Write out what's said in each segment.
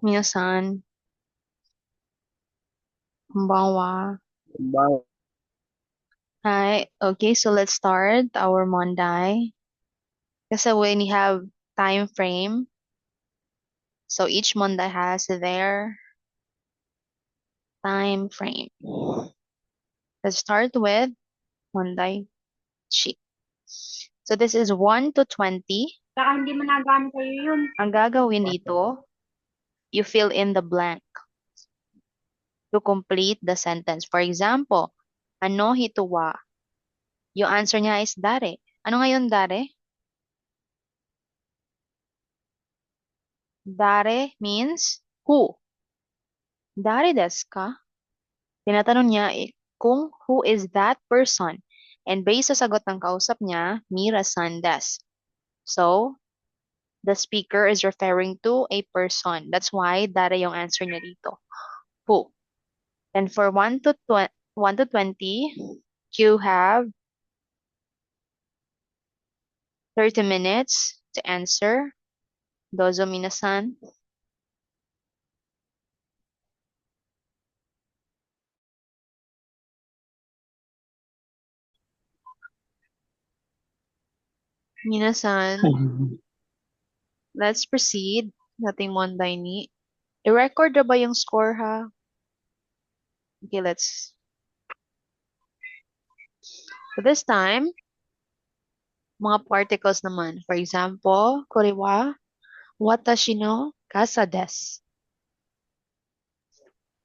皆さん、こんばんは。Bang, Hi. Okay, so let's start our Monday. Kasi we only have time frame. So each Monday has their time frame. Let's start with Monday sheet. So this is 1 to 20. saka hindi mo nagamit sa'yo yun. Ang gagawin dito, you fill in the blank to complete the sentence. For example, ano hituwa? Yung answer niya is dare. Ano ngayon dare? Dare means who. Dare desu ka? Tinatanong niya kung who is that person. And based sa sagot ng kausap niya, Mira-san desu. So, the speaker is referring to a person. That's why dare yung answer niya dito. Who. And for 1 to 20, you have 30 minutes to answer. Dozo minasan. Minasan, let's proceed. Nating Monday ni. I-record na ba yung score ha? Okay, let's. So this time, mga particles naman. For example, korewa, watashi no kasa desu.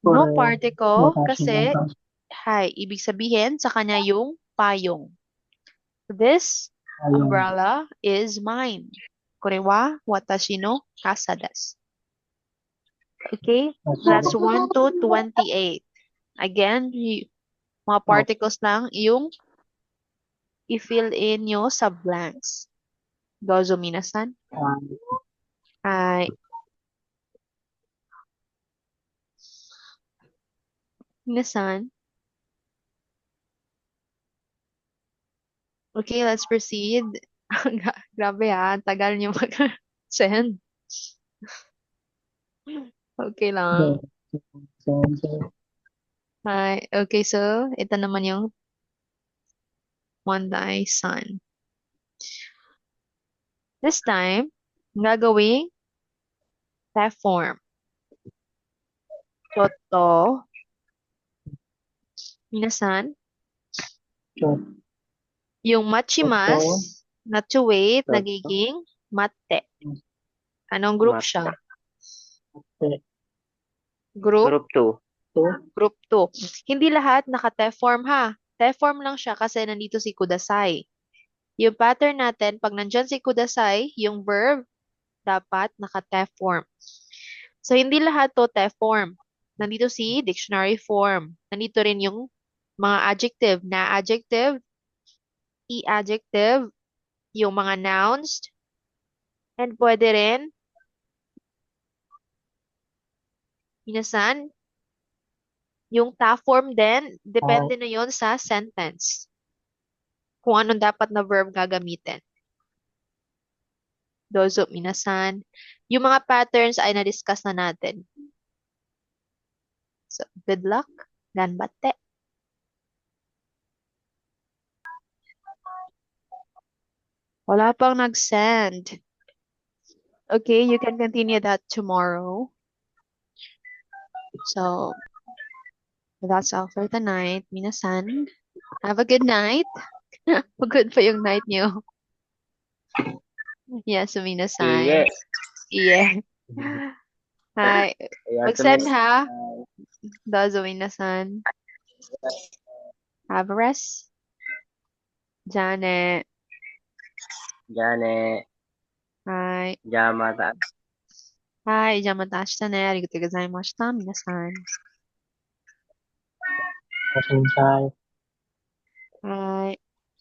No Kore, particle watashi no kasi, kasa hi, ibig sabihin sa kanya yung payong. This yung umbrella is mine. Korewa, watashi no kasa desu. Okay, that's 1 to 28. Again, mga particles lang yung i-fill in nyo sa blanks. Dozo minasan. Hi, minasan. Okay, let's proceed. Grabe ha, ang tagal niyo mag-send. Okay lang. Hi. Okay, so ito naman yung Monday Sun. This time, gagawing left form. Toto, minasan, yung machimas na to wait, nagiging matte. Anong group siya? Group? Group 2. Group 2. Hindi lahat naka-T form ha. T form lang siya kasi nandito si kudasai. Yung pattern natin, pag nandyan si kudasai, yung verb, dapat naka-T form. So, hindi lahat to T form. Nandito si dictionary form. Nandito rin yung mga adjective na adjective, e-adjective, yung mga nouns, and pwede rin, minasan, yung ta form din, depende na yon sa sentence. Kung anong dapat na verb gagamitin. Dozo, minasan. Yung mga patterns ay na-discuss na natin. So, good luck. Ganbatte. Wala pang nag-send. Okay, you can continue that tomorrow. So, that's all for tonight. Minasan, have a good night. Good pa yung night niyo. Yes, minasan. Sige. Yeah. Hi. Mag-send Yasumis. ha. Dozo, minasan. Have a rest. Janet. Jane, Hi. Jamata. はい。じゃあまた明日ね。ありがとうございました。皆さん。Pasensya. はい。